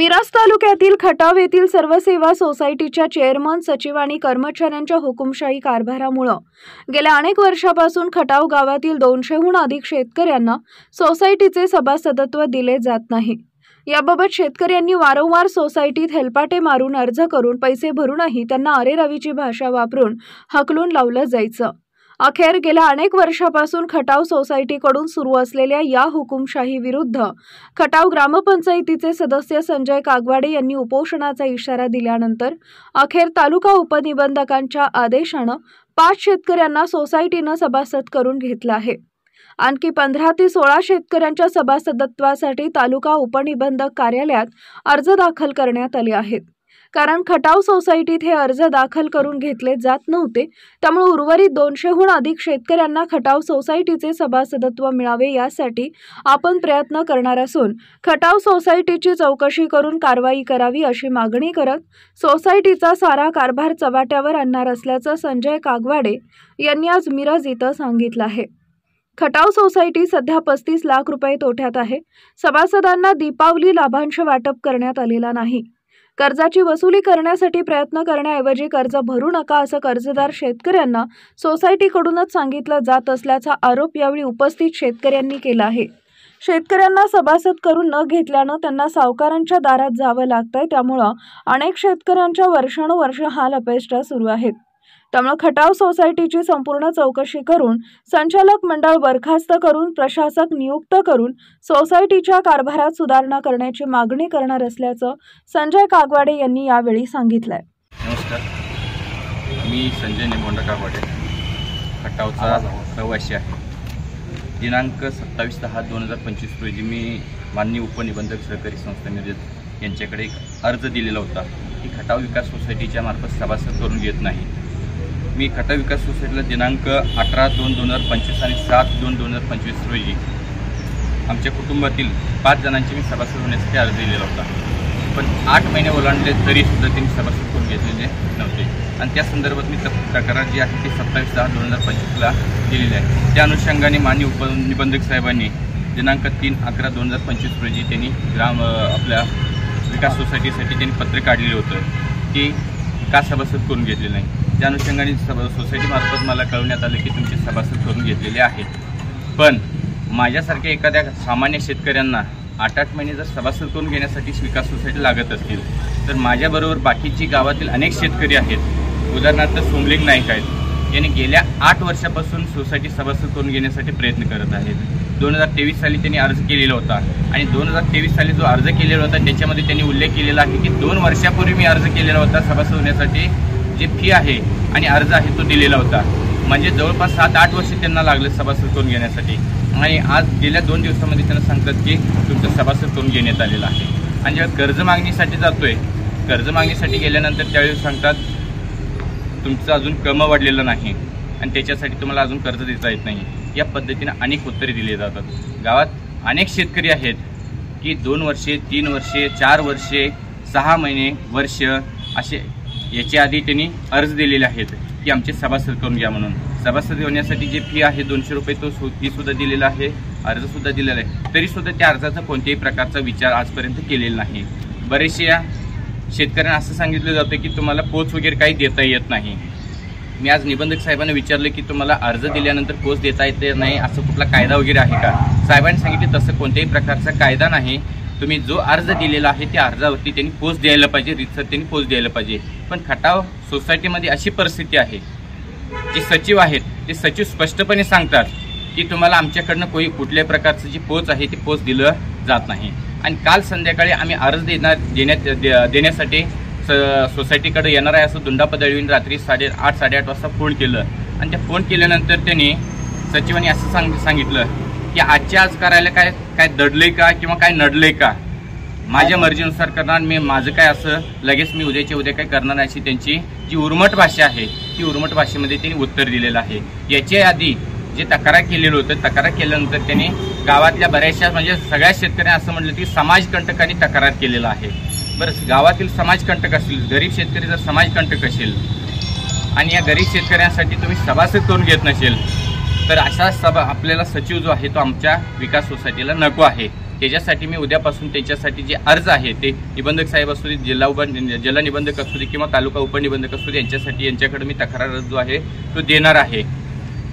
मिराज तालुक्यातील खटाव येथील सर्व सेवा सोसायटीच्या चेअरमन, सचिव आणि कर्मचाऱ्यांच्या हुकुमशाही कारभारामुळे गेल्या अनेक वर्षापासून खटाव गावातील 200हून अधिक शेतकऱ्यांना सोसायटीचे सभासदत्व दिले जात नाही। याबाबत शेतकऱ्यांनी वारंवार सोसायटीत हेलपाटे मारून अर्ज करून पैसे भरूनही त्यांना अरेरावीची भाषा वापरून हकलून लावलं जायचं। अखेर गेल्या अनेक वर्षापासून खटाव सोसायटीकडून सुरू असलेल्या या हुकुमशाही विरुद्ध खटाव ग्रामपंचायतीचे सदस्य संजय कागवाडे यांनी उपोषणाचा इशारा दिल्यानंतर अखेर तालुका उपनिबंधकांच्या आदेशाने 5 शेतकऱ्यांना सोसायटीने सभासद करून घेतला आहे। आणखी 15 ते 16 शेतकऱ्यांच्या सभासदत्वासाठी तालुका उपनिबंधक कार्यालयात अर्ज दाखल करण्यात आले आहेत। कारण खटाव सोसायटीत हे अर्ज दाखल करून घेतले जात नव्हते, त्यामुळे उर्वरित 200हून अधिक शेतकऱ्यांना खटाव सोसायटीचे सभासदत्व मिळावे यासाठी आपण प्रयत्न करणार असून खटाव सोसायटीची चौकशी करून कारवाई करावी अशी मागणी करत सोसायटीचा सारा कारभार चव्हाट्यावर आणणार असल्याचं संजय कागवाडे यांनी आज मिरज इथं सांगितलं आहे। खटाव सोसायटी सध्या 35 लाख रुपये तोट्यात आहे। सभासदांना दीपावली लाभांश वाटप करण्यात आलेला नाही। कर्जाची वसुली करण्यासाठी प्रयत्न करण्याऐवजी कर्ज भरू नका असं कर्जदार शेतकऱ्यांना सोसायटीकडूनच सांगितलं जात असल्याचा आरोप यावेळी उपस्थित शेतकऱ्यांनी केला आहे। शेतकऱ्यांना सभासद करून न घेतल्यानं त्यांना सावकारांच्या दारात जावं लागतंय, त्यामुळे अनेक शेतकऱ्यांच्या वर्षानुवर्ष हाल अपेष्टा सुरू आहेत। त्यामुळे खटाव सोसायटीची संपूर्ण चौकशी करून संचालक मंडळ बरखास्त करून प्रशासक नियुक्त करून सोसायटीच्या कारभारात सुधारणा करण्याची मागणी करणार असल्याचं संजय कागवाडे यांनी यावेळी सांगितलंय। नमस्कार, मी संजय निमोंडा कागवाडे, खटावचा रहिवासी आहे। दिनांक 27/10/2025 रोजी मी माननीय उपनिबंधक सहकारी संस्था मिरज यांच्याकडे एक अर्ज दिलेला होता की खटाव विकास सोसायटीच्या मार्फत सभासद करून घेत नाही। मी खटाव विकास सोसायटीला दिनांक 18/2/2025 आणि 7/2/2025 रोजी आमच्या कुटुंबातील 5 जणांची मी सभासद होण्यासाठी अर्ज दिलेला होता, पण 8 महिने ओलांडले तरीसुद्धा त्यांनी सभासद करून घेतलेले नव्हते। आणि त्या संदर्भात मी तक्रार जी आहे ती 27/10/2025ला दिलेली आहे। त्या अनुषंगाने माननीय उपनिबंधक साहेबांनी दिनांक 3/11/2025 रोजी त्यांनी आपल्या विकास सोसायटीसाठी त्यांनी पत्र काढलेलं होतं की का सभासद करून घेतलेलं नाही। त्या अनुषंगाने सोसायटीमार्फत मला कळवण्यात आलं की तुमचे सभासद करून घेतलेले आहेत, पण माझ्यासारख्या एखाद्या सामान्य शेतकऱ्यांना 8 महिने जर सभासद करून घेण्यासाठी विकास सोसायटी लागत असतील तर माझ्याबरोबर बाकीची गावातील अनेक शेतकरी आहेत। उदाहरणार्थ सोमलिंग नाईक आहेत, यांनी गेल्या 8 वर्षापासून सोसायटी सभासद करून घेण्यासाठी प्रयत्न करत आहेत। 2023 साली त्यांनी अर्ज केलेला होता आणि 2023 साली जो अर्ज केलेला होता त्याच्यामध्ये त्यांनी उल्लेख केलेला आहे की 2 वर्षापूर्वी मी अर्ज केलेला होता सभासद होण्यासाठी, जे फी आहे आणि अर्ज आहे तो दिलेला होता। म्हणजे जवळपास 7-8 वर्ष त्यांना लागले सभासद करून घेण्यासाठी, आणि आज गेल्या 2 दिवसामध्ये त्यांना सांगतात की तुमचं सभासद करून घेण्यात आलेलं आहे। आणि जेव्हा कर्ज मागणीसाठी जातोय, कर्ज मागणीसाठी गेल्यानंतर त्यावेळी सांगतात तुमचं अजून कम वाढलेलं नाही आणि त्याच्यासाठी तुम्हाला अजून कर्ज देता येत नाही। या पद्धतीने अनेक उत्तरे दिली जातात। गावात अनेक शेतकरी आहेत की 2 वर्षे, 3 वर्षे, 4 वर्षे, 6 महिने, वर्ष असे याच्या आधी त्यांनी अर्ज दिलेले आहेत की आमचे सभासद करून घ्या म्हणून। सभासद होण्यासाठी जी फी आहे 200 रुपये तो फीसुद्धा दिलेला आहे, अर्जसुद्धा दिलेला आहे, तरीसुद्धा त्या अर्जाचा कोणत्याही प्रकारचा विचार आजपर्यंत केलेला नाही। बरेचशा शेतकऱ्यांना असं सांगितलं जातं की तुम्हाला पोच वगैरे काही देता येत नाही। मी आज निबंधक साहेबांना विचारलं की तुम्हाला अर्ज दिल्यानंतर पोच देता येत नाही असं कुठला कायदा वगैरे आहे का? साहेबांनी सांगितले तसं कोणत्याही प्रकारचा कायदा नाही, तुम्ही जो अर्ज दिलेला आहे त्या अर्जावरती त्यांनी पोच द्यायला पाहिजे, रितसर त्यांनी पोच द्यायला पाहिजे। पण खटाव सोसायटीमध्ये अशी परिस्थिती आहे, जे सचिव आहेत ते सचिव स्पष्टपणे सांगतात की तुम्हाला आमच्याकडनं कुठल्याही प्रकारचं जी पोच आहे ती पोच दिलं जात नाही। आणि काल संध्याकाळी आम्ही अर्ज देण्यासाठी सोसायटीकडे येणार आहे असं दुंडापा दळवीन रात्री 8:30 वाजता फोन केलं, आणि त्या फोन केल्यानंतर त्यांनी सचिवांनी असं सांगितलं की आजच्या आज करायला काय दडलंय का किंवा काय नडलंय का, माझ्या मर्जीनुसार करणार, मी माझं काय असं लगेच मी उद्याच्या उद्या काय करणार अशी त्यांची जी उर्मट भाषा आहे ती उर्मट भाषेमध्ये त्यांनी उत्तर दिलेलं आहे। याच्या आधी जे तक्रार केलेलं होतं, तक्रार केल्यानंतर त्यांनी गावातल्या बऱ्याचशा म्हणजे सगळ्या शेतकऱ्यांनी असं म्हटलं की समाजकंटकांनी तक्रार केलेला आहे। बरं, गावातील समाजकंटक असतील, गरीब शेतकरी जर समाजकंटक असेल आणि या गरीब शेतकऱ्यांसाठी तुम्ही सभासद करून घेत नसेल तर अशा आपल्याला सचिव जो आहे तो आमच्या विकास सोसायटीला नको आहे। त्याच्यासाठी मी उद्यापासून त्याच्यासाठी जे अर्ज आहे ते निबंधक साहेब असू दे, जिल्हा निबंधक असू दे किंवा तालुका उपनिबंधक असू दे, यांच्यासाठी यांच्याकडे मी तक्रार जो आहे तो देणार आहे.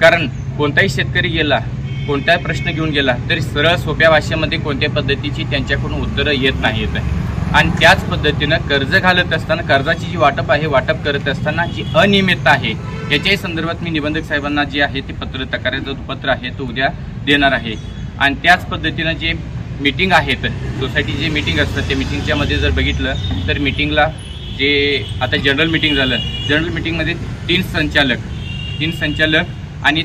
कारण कोणताही शेतकरी गेला, कोणताही प्रश्न घेऊन गेला तरी सरळ सोप्या भाषेमध्ये कोणत्या पद्धतीची त्यांच्याकडून उत्तरं येत नाहीत. आणि त्याच पद्धतीनं कर्ज घालत असताना कर्जाची जी वाटप करत असताना जी अनियमितता आहे याच्याही संदर्भात मी निबंधक साहेबांना जे आहे ते तक्रारीचं पत्र आहे तो उद्या देणार आहे. आणि त्याच पद्धतीनं जे मीटिंग आहेत, सोसायटी जे मीटिंग असतं त्या मीटिंगच्या मध्ये जर बघितलं तर मीटिंगला जे आता जनरल मीटिंग झालं, जनरल मीटिंगमध्ये 3 संचालक आणि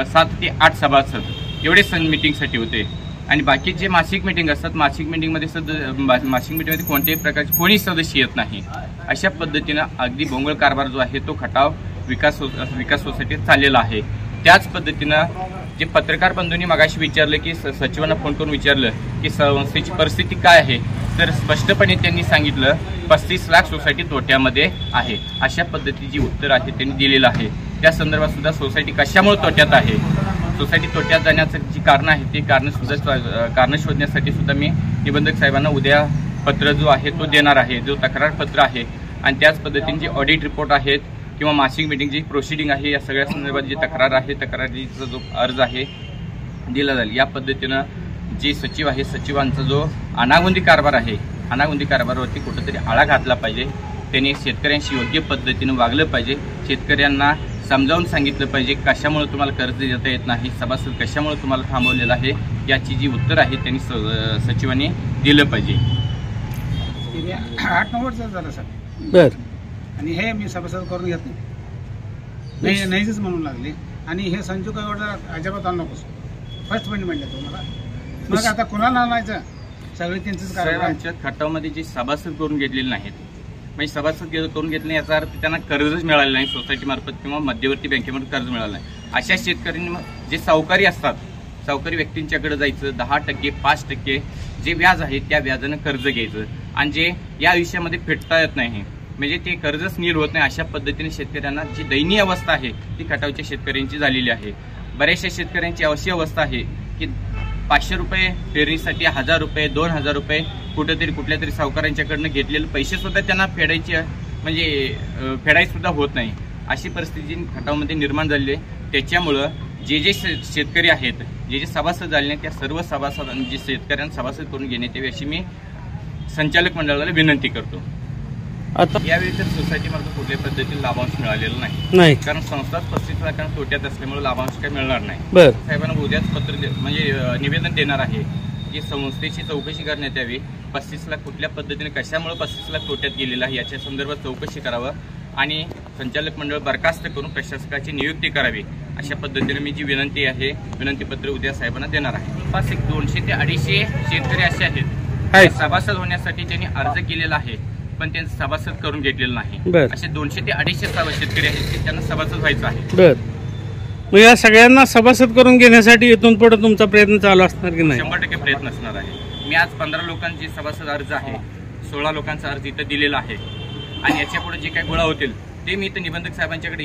7 ते 8 सभासद एवढे मीटिंगसाठी होते. आणि बाकी जे मासिक मीटिंग असतात, मासिक मीटिंगमध्ये कोणत्याही प्रकारचे कोणी सदस्य येत नाही. अशा पद्धतीनं अगदी भोंगळ कारभार जो आहे तो खटाव विकास सोसायटीत चाललेला आहे. त्याच पद्धतीनं जे पत्रकार बंधूंनी मगाशी विचारलं की सचिवांना फोन करून विचारलं की संस्थेची परिस्थिती काय आहे, तर स्पष्टपणे त्यांनी सांगितलं 35 लाख सोसायटी तोट्यामध्ये आहे. अशा पद्धतीची उत्तर आहे त्यांनी दिलेलं आहे. त्या संदर्भात सुद्धा सोसायटी कशामुळे तोट्यात आहे, सोसायटी तोट्यात जाण्याची जी कारणं आहेत ते कारणं शोधण्यासाठी सुद्धा मी निबंधक साहेबांना उद्या पत्र जो आहे तो देणार आहे, जो तक्रार पत्र आहे. आणि त्याच पद्धतीने जे ऑडिट रिपोर्ट आहेत किंवा मासिक मीटिंग जी प्रोसिडिंग आहे या सगळ्या संदर्भात जी तक्रार आहे, तक्रारीचा जो अर्ज आहे दिला जाईल. या पद्धतीनं जे सचिव आहे, सचिवांचा जो अनागोंदी कारभार आहे, अनागोंदी कारभारावरती कुठंतरी आळा घातला पाहिजे. त्यांनी शेतकऱ्यांशी योग्य पद्धतीनं वागलं पाहिजे, शेतकऱ्यांना समजावून सांगितलं पाहिजे कशामुळे तुम्हाला कर्ज देता येत नाही, सभासद कशामुळे तुम्हाला थांबवलेलं आहे, याची जी उत्तर आहे त्यांनी सचिवांनी दिलं पाहिजे. 8-9 वर्ष झालं सर. बर. आणि हे मी सभासद करून घेत नाही, नाहीच म्हणून लागले. आणि हे संजू गायकवाडला अजिबात आणू नकोस, फर्स्ट पॉईंट म्हणले तुम्हाला. मग आता कोणाला आणायचं, सगळे त्यांचंच कारण. आमच्या खटावमध्ये जे सभासद करून घेतलेले नाहीत, म्हणजे सभासद करून घेतले याचा अर्थ त्यांना कर्जच मिळालं नाही, सोसायटी मार्फत किंवा मध्यवर्ती बँकेमध्ये कर्ज मिळालं नाही. अशा शेतकऱ्यांनी जे सावकारी असतात, सावकारी व्यक्तींच्याकडे जायचं, 10%, 5% जे व्याज आहे त्या व्याजानं कर्ज घ्यायचं आणि जे या आयुष्यामध्ये फेडता येत नाही, म्हणजे ते कर्जच नील होत नाही. अशा पद्धतीने शेतकऱ्यांना जी दयनीय अवस्था आहे ती खटावच्या शेतकऱ्यांची झालेली आहे. बऱ्याचशा शेतकऱ्यांची अशी अवस्था आहे की 500 रुपये पेरणीसाठी 1000 रुपये, 2000 रुपये कुठेतरी कुठल्या तरी सावकारांच्याकडनं घेतलेले पैसे सुद्धा त्यांना फेडायची सुद्धा होत नाही. अशी परिस्थिती खटावमध्ये निर्माण झालेली आहे. त्याच्यामुळं जे शेतकरी आहेत, जे सभासद झाले नाही त्या सर्व सभासदांनी जे शेतकऱ्यांना सभासद करून घेण्यात यावी अशी मी संचालक मंडळाला विनंती करतो. आता यावेळी तर सोसायटीमार्फत कुठल्या पद्धतीने लाभांश मिळालेला नाही, कारण संस्था 35 लाखांना तोट्यात असल्यामुळे लाभांश काही मिळणार नाही. साहेबांना उद्याच पत्र म्हणजे निवेदन देणार आहे की संस्थेची चौकशी करण्यात यावी. 35 लाख कुठल्या पद्धतीने कशामुळे 35 लाख तोट्यात गेलेला आहे याच्या संदर्भात चौकशी करावं आणि संचालक मंडळ बरखास्त करून प्रशासकाची नियुक्ती करावी. अशा पद्धतीने मी जी विनंती आहे, विनंतीपत्र उद्या साहेबांना देणार आहे. 200 ते 250 शेतकरी असे आहेत सभासद होण्यासाठी त्यांनी अर्ज केलेला आहे पण त्यांचं सभासद करून घेतलेलं नाही. असे 200 ते 250 शेतकरी आहेत की त्यांना सभासद व्हायचं आहे. मग या सगळ्यांना सभासद करून घेण्यासाठी इथून पुढे तुमचा प्रयत्न चालू असणार की नाही? 100% प्रयत्न असणार आहे. मी आज 15 लोकांची सभासद अर्ज आहे, 16 लोकांचा अर्ज इथं दिलेला आहे आणि याच्या पुढे जे काही गोळा होतील ते मी इथं निबंधक साहेबांच्याकडे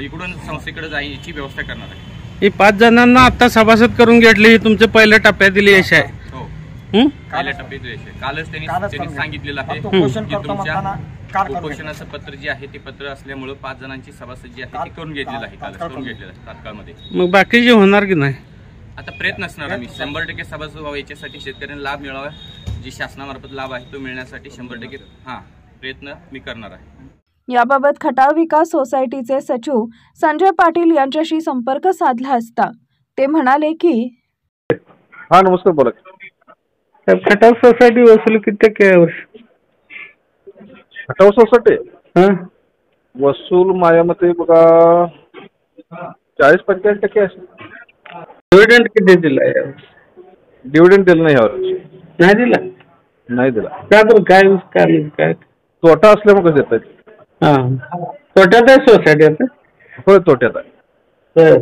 इकडून संस्थेकडे जायची व्यवस्था करणार आहे. हे 5 जणांना आता सभासद करून घेतले, तुमचे पहिल्या टप्प्यातील यश आहे. पहिल्या टप्प्यात यश आहे. कालच त्यांनी सांगितलेलं आहे की तुमच्या उपोषणाचं पत्र जे आहे ते पत्र असल्यामुळे 5 जणांची सभासद जी आहे ती करून घेतलेलं आहे तात्काळमध्ये. मग बाकीचे होणार की नाही? आता प्रयत्न असणार आम्ही 100% सभासद व्हावा याच्यासाठी, शेतकऱ्यांना लाभ मिळावा, जी शासनामार्फत लाभ आहे तो मिळण्यासाठी 100% प्रयत्न मी करणार आहे. याबाबत खटाव विकास सोसायटीचे सचिव संजय पाटील यांच्याशी संपर्क साधला असता ते म्हणाले की नमस्कार, बोला. खटाव सोसायटी वसूल किती टक्के आहे वर्ष? खटाव सोसायटी वसूल माझ्या मते बघा 40-45% असेल. डिव्हिडंड किती दिला? डिव्हिडंड दिलं नाही यावर्षी. नाही दिला? नाही दिला. का बरं? काय तोटा असल्यामुळे कसं येत? तोट्यात आहे सोसायटी आता? होय, तोट्यात आहे.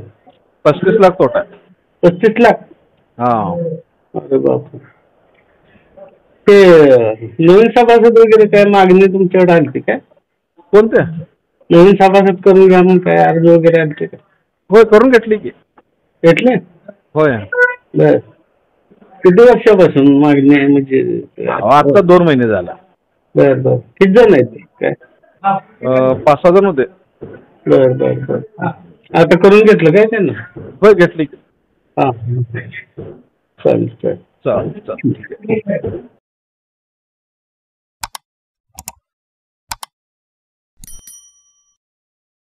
35 लाख तोटा आहे. 35 लाख? अरे बाप. ते नवीन सभासद वगैरे काय मागणी तुमच्याकडे आली काय? कोणत्या नवीन सभासद करून घ्या म्हणून काय अर्ज वगैरे आले का? होय, करून घेतली की. घेतले? होय. बर. किती वर्षापासून मागणी आहे म्हणजे? आता 2 महिने झाला. बर बर. किती जण आहेत ते काय? 5-6 जण होते. बर बर बर. आता करून घेतलं काय त्यांना? होय घेतली. हां चालेल चालेल. चालेल.